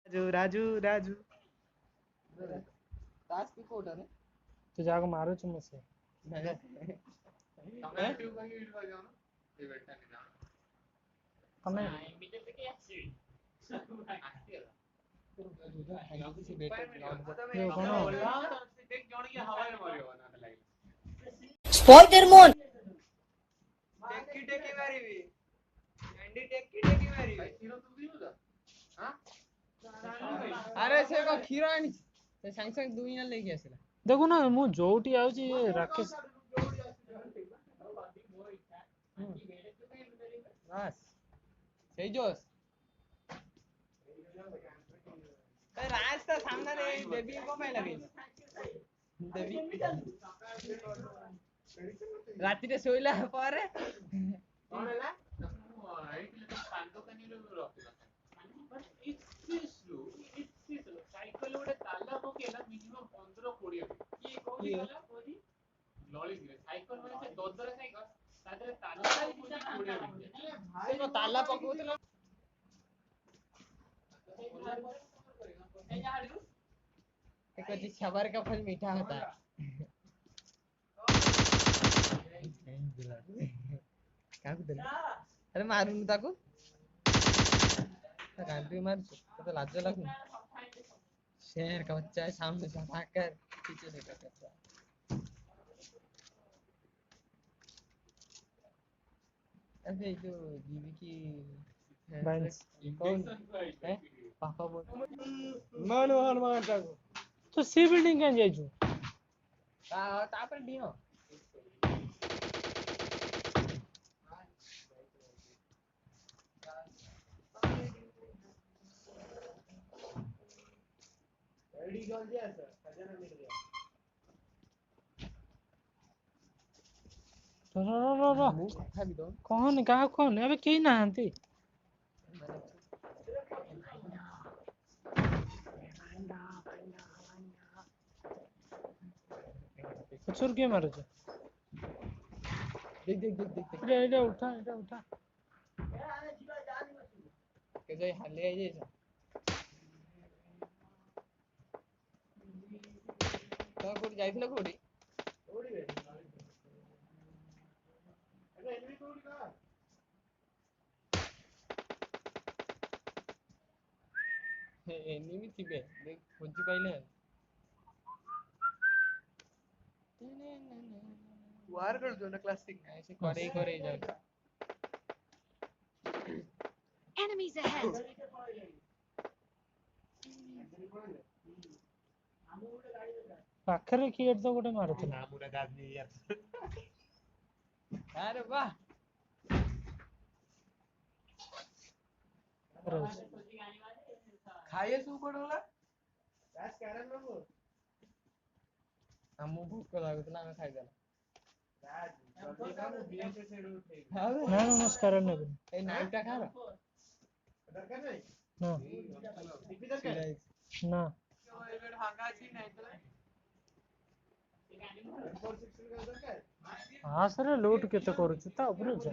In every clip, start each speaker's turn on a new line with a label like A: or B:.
A: राजू राजू राजू
B: ताश की कोट है
A: तू जाको मारो चुम्मे से तमें
C: स्पाइडरमैन
B: टेकी टेकी मारिबी एंडी टेकी टेकी मारिबी हीरो तू भी होगा हां अरे से को खीरा आनी से संग संग दुई ना लेके आसिला
A: देखो ना मु जोटी आउची राकेश
B: बस सही जोश रास्ता सामने रे देवी को पे लगे देवी राती रे सोइला पारे कौन हैला आईटी तो कांदो कनीलो रखला बट इट्स स्लो साइकिल ओडे ताला पकेला मिनिमम 15 20 की कोडी वाला कोडी लॉली साइकिल माने से ददर साइकिल तादरे ताला कोडी 20 भाई को ताला पकोतला एक जी सबर का फल मीठा होता है अरे मारूनु ताको गांधी मार तो लाज लगू शेर का बच्चा है सामने से भागकर पीछे से करता है अबे जो जीवी की
A: बैंस
B: कौन है पापा बोल
A: मान मान ताको तो सी बिल्डिंग क्या जाइजू
B: तापर दियो रेडी कर दिया सर खजाना मिल गया
A: रो
B: कथा भी दो
A: कौन अबे केही नाहंती कुछर के मारो छ
B: देख
A: इधर उठा
B: के जाय हाले आई जाय तो कोड जाइथिला कोडी कोडी बे अरे एनिमी कोडी का एनिमी थिबे देख खोजी पाइले वार कर दो ना क्लासिक ऐसे करे जाओ
C: enemies ahead
A: पाखरे किएट तो गोटे मारुथला
D: नामुरा गाजनी यार
B: अरे वाह खाइए सु पड़ोला राज कारण बाबू हमु भूख लागुतला हम खाइ देला राज जल्दी काम बीएसए से उठे
A: ना नमस्कार ने
B: ए नाइटा खा रा दरकार नहीं
A: ना
B: टिपी दरकार
A: ना
B: एबेड हांगा छी नाइटा
A: हाँ सर लूट केते करूछु ता ऊपर जा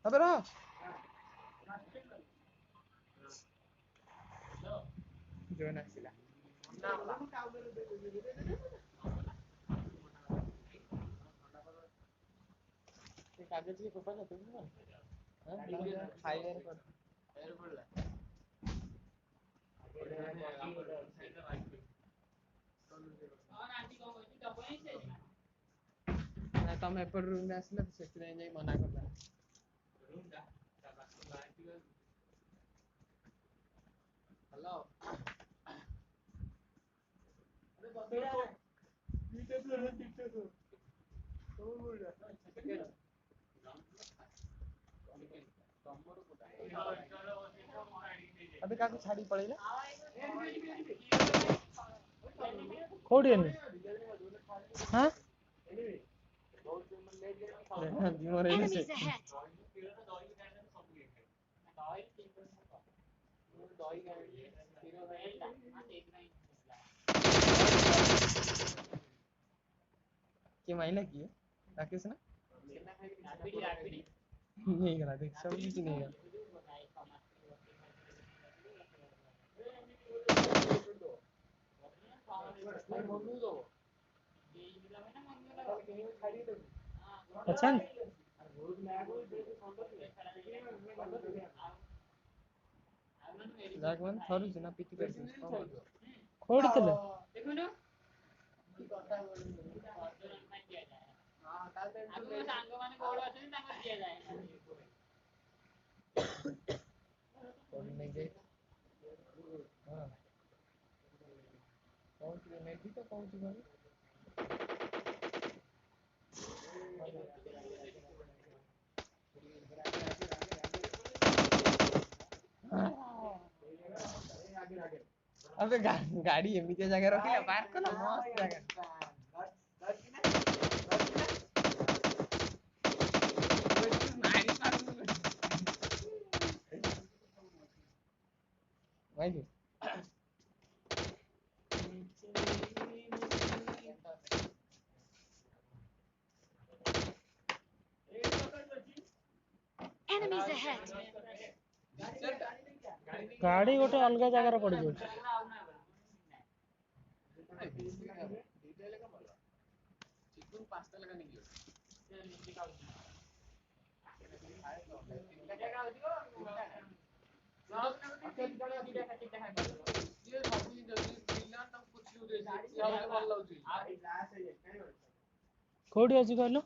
B: अबे रो जो नसिला ये कागज के ऊपर ना तुम हां खाइए पर एयर पड़ला तम एपट रूम में आसला से जाई मना करला रूम दा हेलो अरे बसेरा मीटर पे रन टिकट तो बोल रहा अबे काको छाड़ी पड़ेला
A: कोडी ने हां
C: enemies ahead
B: के माइना की राकेश ना नहीं करा देख सब कुछ नहीं है ମନକୁ ଦବ
A: ଅଛନ୍
D: ଜାଗମାନ ଥରୁଛି ନା ପିଟି ପାରୁଛି
A: କୋଉଠି ଥିଲେ?
B: ଦେଖୁନୁ ସାଙ୍ଗମାନେ କୋଉଠି ଅଛନ୍ତି ତାଙ୍କର ଦିଆଯାଏ
D: ହଁ କହୁଛି ନେବି ତ କହୁଛି ଘରେ अबे गाड़ी एमितिया जगह रखिला पार्क कला मस्त जगह भाई
C: Enemies ahead.
A: ଗାଡି ଗୋଟେ ଅଲଗା ଜାଗାରେ ପଡି ଯାଉଛି। କୋଉଠି ଅଛି କହିଲୁ?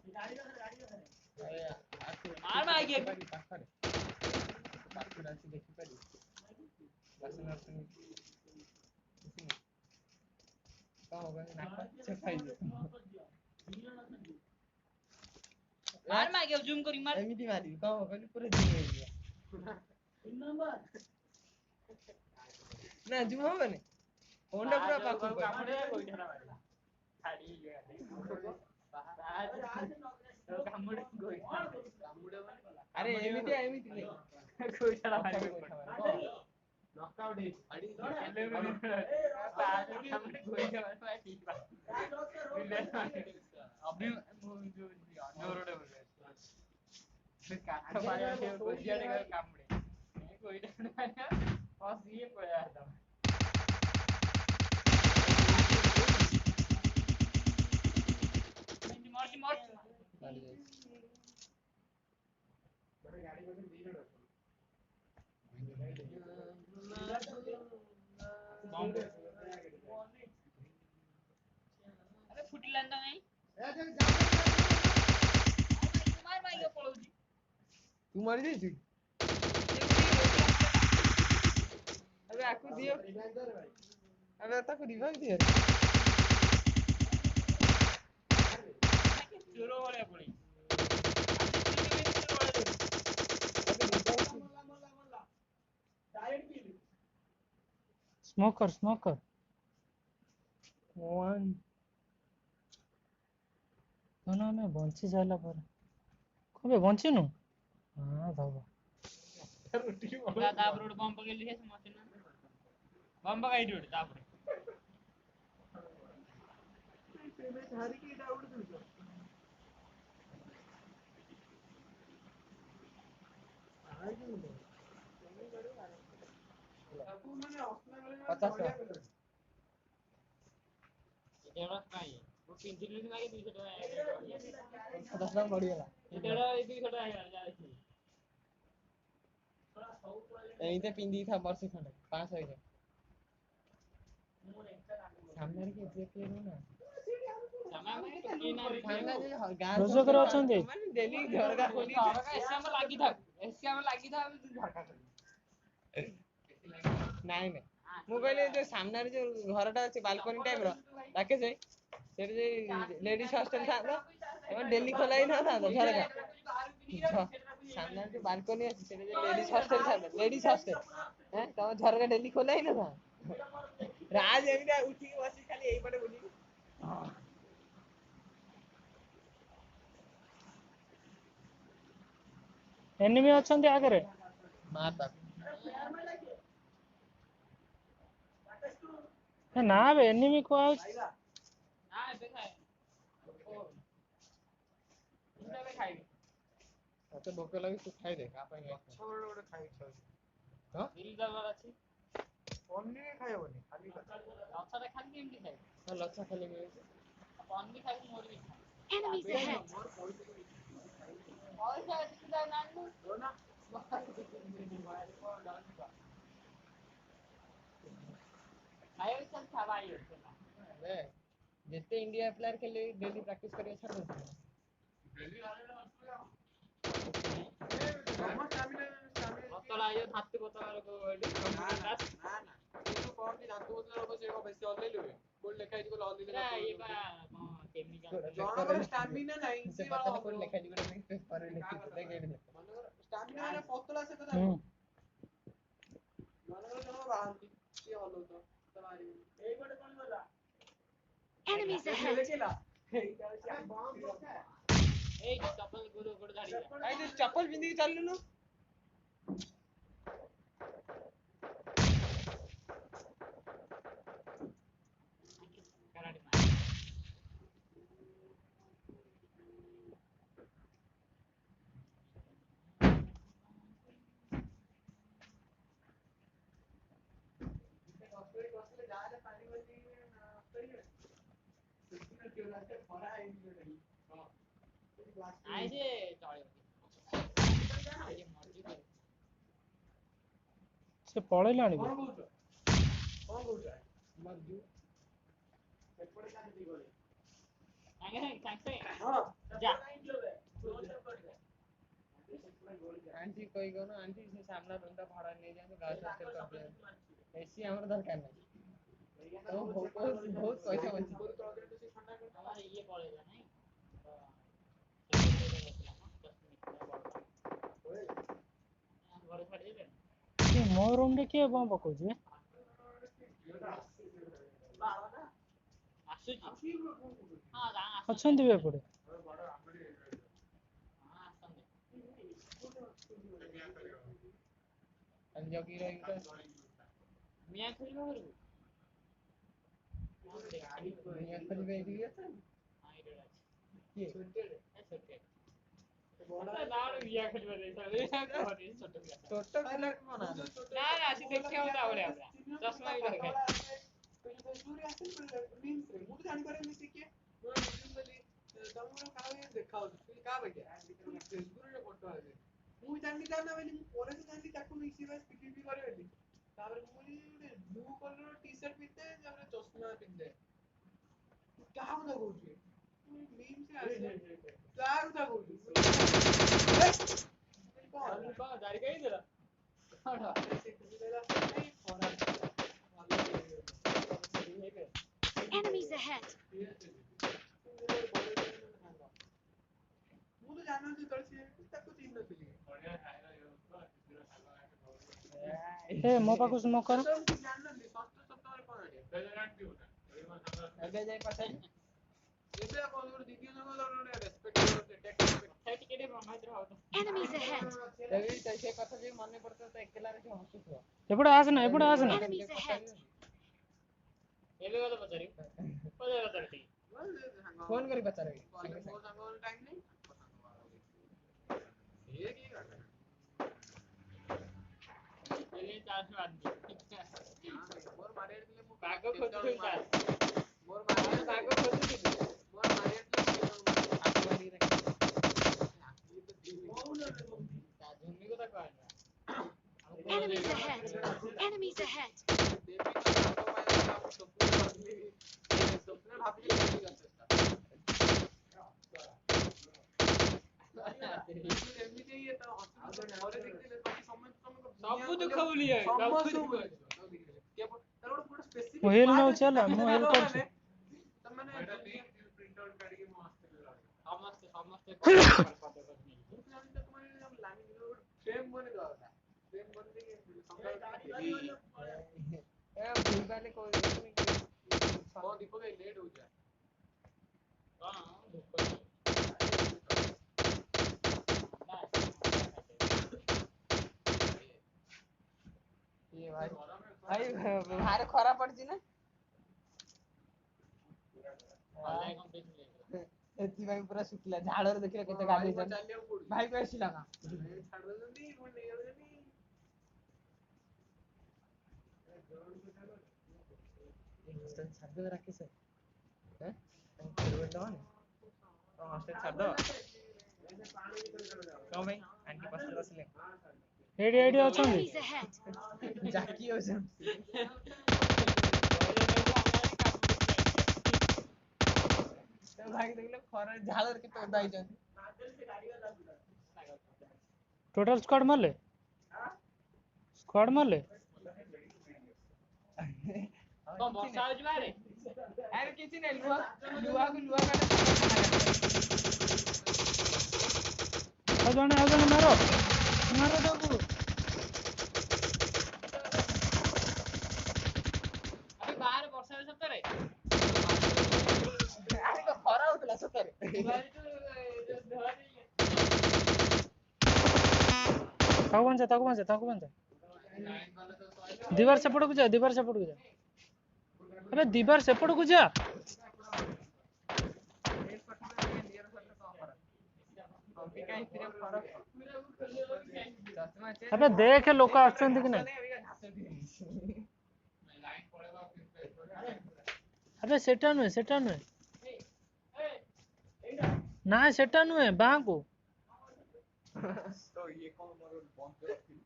D: मार मार के जूम करी मार एमिति मारी कहो कहली पूरा जूम हो गया ना जूम हो बने होंडा पूरा पाकू अरे एमिति एमिति नहीं कोई चला मारी नॉकआउट है अड़ी अभी जो जोरोडे काटा पाया के गोजियाडे का कामड़े कोई डर नहीं बस ये पड़ा था मार मार बड़े गाड़ी में दी जण अरे फुटिला ना नहीं मार मार के पळौजी तू मर जाई अबे आकु दियो अबे ताको रिवाइव दियो चोरो वाले पड़ी
A: स्मोकर स्मोकर
D: वन
A: କଣ ଆମେ ବଞ୍ଚି ସାରିଲା ପରେ କବେ ବଞ୍ଚିନୁ ହଁ ଦବ
B: ତାପରେ ଗୋଟେ ବମ୍ବ ପକେଇଲି ସେ ମତେ ନା ବମ୍ବ ପକାଇଟି ଗୋଟେ ତାପରେ ସେବେ ଧରିକି ଏଟା ଉଡି ଦୁଛ
D: ଏଇତେ ପିନ୍ଧି था ବର୍ଷେ ଖଣ୍ଡେ 500 ହେଇଯାଏ ସାମ୍ନାରେ କିଏ ଦେଖିଲେ ନା
A: ରୋଜକର ଅଛନ୍ତି
D: ଡେଲି ଝରକା ଖୋଲି
B: ଏସିଆମ ଲାଗିଥାଉ ଝରକା ଖୋଲି
D: ନାଇଁ ନାଇଁ ମୁଁ କହିଲି ଯୋଉ ସାମ୍ନାରେ ଯୋଉ ଘରଟା ଅଛି ବାଲକୋନି ଟାଇପ ର ତାକେ ସେଠି ଯେ ଲେଡିଜ ହଷ୍ଟେଲ ଥାନ୍ତା ଏବଂ ଡେଲି ଖୋଲା ହେଇଥାନ୍ତା ଝରକା ସାମ୍ନାରେ ଯୋଉ ବାଲକୋନି ଅଛି ସେଠି ଯେ ଲେଡିଜ ହଷ୍ଟେଲ ଥାନ୍ତା ଲେଡିଜ ହଷ୍ଟେଲ ତମ ଝରକା ଡେଲି ଖୋଲା ହେଇନଥାନ୍ତା ରାଜ ଏମିତି ଉଠିକି ବସି ଖାଲି ଏଇପଟେ ବୁଲିକି
A: ଏନିମି ଅଛନ୍ତି ଆଗରେ
D: ମାତା
A: ନା ବେ ଏନିମି କୁଆଉଛି
B: ନା ଏବେ ଖାଏ ଏବେ ଖାଇବି
D: ମତେ ଭୋକ ଲାଗି ତୁ ଖାଇଦେ କା ପାଇଁ ଗୋଟେ ଖାଇ ଇଚ୍ଛା ହଉଛି ହଁ
B: ଦିଲ୍ ଦବାର ଅଛି ପନିର ଖାଇବନି ଖାଲି ଲଛାଟା ଖାଲି କେମିତି ଖାଇବ?
D: ଲଛା ଖାଲି ମିଳୁଛି।
B: ପନିର ଖାଇକି ମୋର ବି
C: Enemies ahead!
B: ପଇସା ଅଛି ତୁ ଯାଇ ଆଣିଲୁ ନା ଖାଇବାକୁ ଚାଲ ଖାଇବା
D: ଯେତେ ଇଣ୍ଡିଆ ପ୍ଲେୟାର ଖେଳି ଡେଲି ପ୍ରାକ୍ଟିସ କରିବା ଛାଡୁ
B: ବୋତଲ ଆଇବ ହାତୀ ବୋତଲ ଲୋକ ଏଠି ନା ନା କିନ୍ତୁ କଣ କି ଦାନ୍ତ ବୋତଲ ଲୋକ ସେ ବେଶୀ ଅନେଇଲୁ କୋड ଲେଖା ହେଇଛି ବୋଲେ ଅନେଇଲେ ନା ଇଏ ବା କଣ କେମିକାଲ ଜଣଙ୍କର ଷ୍ଟାମିନା ନାହିଁ
D: ସେ ପଚାର କୋड ଲେଖା ହେଇଛି ଗୋଟେ ପେପର ରେ ଲେଖିଛି ଦେଖ ଏଠି
B: ଷ୍ଟାମିନା ମାନେ ପତଳା ସେ କଥା ଜଣଙ୍କର ଜଣ ବାହାନ୍ତି ସିଏ ହଲଉଛ ତ ମାରିବ ଏଇ ଗୋଟେ କଣ ଗଲା
C: Enemies ahead!
B: ଏଇ ଚପଲ ଗୁରୁ ଗୋଟେ ଧାଡି
D: ଆଇ ତୁ ଚପଲ ପିନ୍ଧିକି ଚାଲୁନୁ
B: କରାଡି ଆଇ ଯେ ଚଳିବ
A: ସେ ପଳେଇଲାଣି
B: କଣ କହୁଛ ମର୍ଜୁ ସେପଟେ କାଟି ଗଲେ ସାଙ୍ଗେ ହଁ ଯା
D: ଆଣ୍ଟି କହି କହୁନ ଆଣ୍ଟି ସେ ସାମ୍ନା ରୁମ୍ ଟା ଭଡା ନେଇ ଯାଆନ୍ତୁ ଗାର୍ଲସ ହଷ୍ଟେଲ କରିଦିଅନ୍ତୁ ଏସି ଆମର ଦରକାର ନାହିଁ ବହୁତ ପଇସା ବଞ୍ଚି
B: ଆମର ଇଏ ପଳେଇଲା ନାଇଁ ଘରେ ଛାଡିଦେବେ
A: ଏ ମୋ ରୁମ୍ ରେ କିଏ ବମ୍ ପକଉଛି ବେ?
B: ଆସୁଛି ହଁ
A: ଅଛନ୍ତି ବି ଏପଟେ
D: ଜଗି ରହିବି ତ
B: ମିଆଁ ଖୋଲିବ ଘରକୁ
D: ଖୋଲିବେ ଏଇଠିକି ଅଛନ୍ତି କିଏ
B: ଛୋଟ
D: ପିଲା କଣ
B: ନା ସେ ଦେଖିବାକୁ ତା ଭଳିଆ ଚଷମା ବି ଦରକାର ମୁଁ ଜାଣିନି ତା ନା ବୋଲି ମୁଁ ପରେ ତ ଜାଣିଲି ତାକୁ ମିଶି ବାସ୍ ପିଟି କରେ ବୋଲି ତାପରେ ମୁଁ ଗୋଟେ ବ୍ଲୁ କଲର ଟି ସାର୍ଟ ପିନ୍ଧେ ତାପରେ ଚଷମା ପିନ୍ଧେ କାହା କଥା କହୁଛୁ ମିମ୍ ସେ ଆସେ କାହା କଥା କହୁଛୁ କଣ ଜାରି କହିଦେଲା କଣ ସେ କହିଲା ଖରା
C: Enemies ahead!
B: ମୁଁ ତ ଜାଣିନଥିଲି ତଳେ ସିଏ ତାକୁ ଚିହ୍ନି ନଥିଲି
A: ଏ ମୋ ପାଖକୁ ସ୍ମୋକ୍ କର
B: ଜାଣିନଥିଲି ଷଷ୍ଠ ସପ୍ତମରେ କଣ
D: ଏବେ ଯାଇ ପଚାରି
B: ଏବେ କଣ ଗୋଟେ ଦ୍ୱିତୀୟ ଜଣ ଟିକେ
C: Enemies ahead!
D: ସେ କଥା ଯେ ମନେ ପଡୁଥିବ ତ ଏକେଲାରେ ସେ ହସୁଥିବ
A: ଏପଟେ ଆସେ ନା ଏପଟେ ଆସେ ନା
C: Enemies ahead!
B: ଏବେ କଥା ପଚାରିବି ପଚାରିବି
D: ଫୋନ କରି ପଚାରିବି
B: ମୋ ସାଙ୍ଗର ଟାଇମ୍ ନାହିଁ ସିଏ କିଏ କାଟେ ଏଲି ଚାର୍ଜ ମାରନି ମୋର ମାରିବାର ଥିଲେ ମୁଁ ପାଗ ଖୋଜୁଥିଲି ଚାର୍ଜ ମୋର ମାରିବାର ପାଗ ଖୋଜୁଥିଲି ମୋର ମାରିବାର ଥିଲେ ତା ଝୁମି କଥା କହିଲା
C: Enemies ahead! Enemies ahead!
B: ସବୁ ଦୁଃଖ ଭୁଲି ଯାଏ
A: ମୁଁ ହେଲ୍ ନଉଛି ହେଲା ମୁଁ ହେଲ୍ କରୁଛି
D: ଭାଇ ଭାରି ଖରା ପଡିଛି ନା ଏଥିପାଇଁ ପୁରା ଶୁଖିଲା ଝାଳରେ ଦେଖିଲେ କେତେ ଗାଧେଇଛନ୍ତି ଭାଇ କୁ ଆସିଲା ନା हॉस्टल छाड़ दो राकेश हैं तुम खेल दो नहीं तो हॉस्टल छाड़ दो क्यों भाई आंटी पसंद असले
A: एडी एडी अछंदी
C: Enemies ahead.
D: जाकी हो सब तो भाई देख लो खरा झालर के तो दाई जन
A: टोटल स्क्वाड मारले
B: कौन वर्षा हो जाए रे
D: अरे किसी ने लुआ लुआ को लुआ काटे
A: आ जाने मारो ताकू
B: अबे बाहर वर्षा हो सकता रे
D: अरे तो खरा होतला सତରେ
A: ताकू बंचा दीवार सेपट को जा अबे दीवार सेपट को जा अबे देख लोक आछंती कि नहीं अबे सेटा नुहे ना सेटा नुहे बाँ को
E: तो ये कौन मोर बंद कर रखी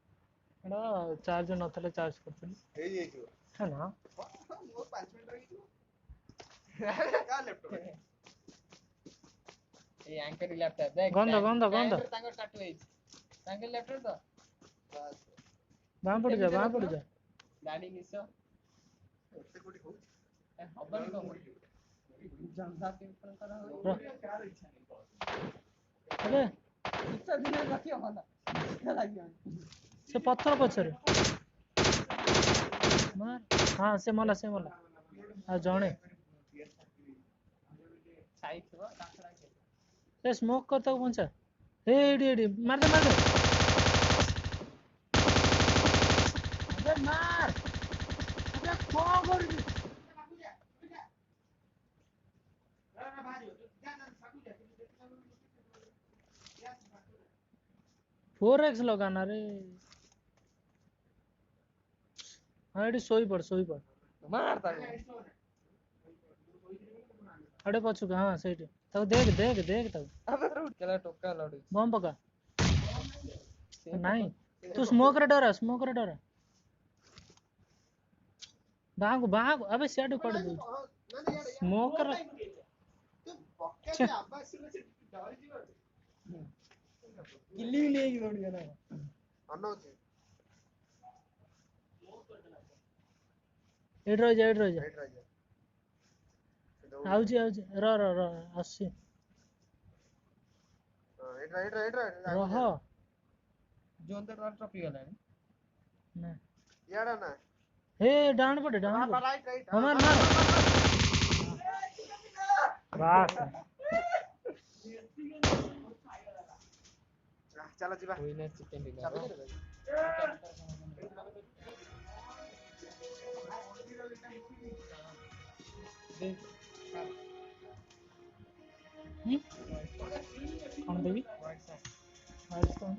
A: एडा चार्ज नथले चार्ज करथली
E: हे ये जो
A: है ना
E: मोर 5 मिनट रही थी का लैपटॉप
D: ए एंकर लैपटॉप देख
A: गंदा
D: तांगर काटु है तांगर लैपटॉप तो
A: बाँ पड़ जा
D: गाड़ी मिस
E: एते कोटी हो
D: हबन को जनता के ऊपर करा हो
A: अबे
D: इतना दिन रखियो होला लागियो
A: से पत्थर पछरे मार हां से मला आ जणे
D: छाई थो काकड़ा के
A: ए स्मोक करता पहुंचा ए एडी मार दे अबे मार अबे कौन कर दी 4x लगाना रे आड़ी सोई पड़
D: मारता
A: अड़े पछु का हां सही तब देख तब
D: अबे रूट केला टोका लड़ी
A: बम पका नहीं तू स्मोक रे डरा बागो अबे शेड पड़ दे स्मोक रे
E: पक्का आवाज से डर जीव
D: गिल्ली नहीं दौड़ गया ना
E: अन्ना होते
A: एड रह जा
E: राइट राइट
A: आउजी र आसी
E: राइट
A: रह
D: जोन तो ट्रॉफी वाला है
A: ना
E: याडा ना
A: हे डाउन पड़े
E: राइट
A: हमार मार बस
E: चला जीवा
D: विनर चिकन डिनर
A: कौन देवी व्हाइट सॉन्ग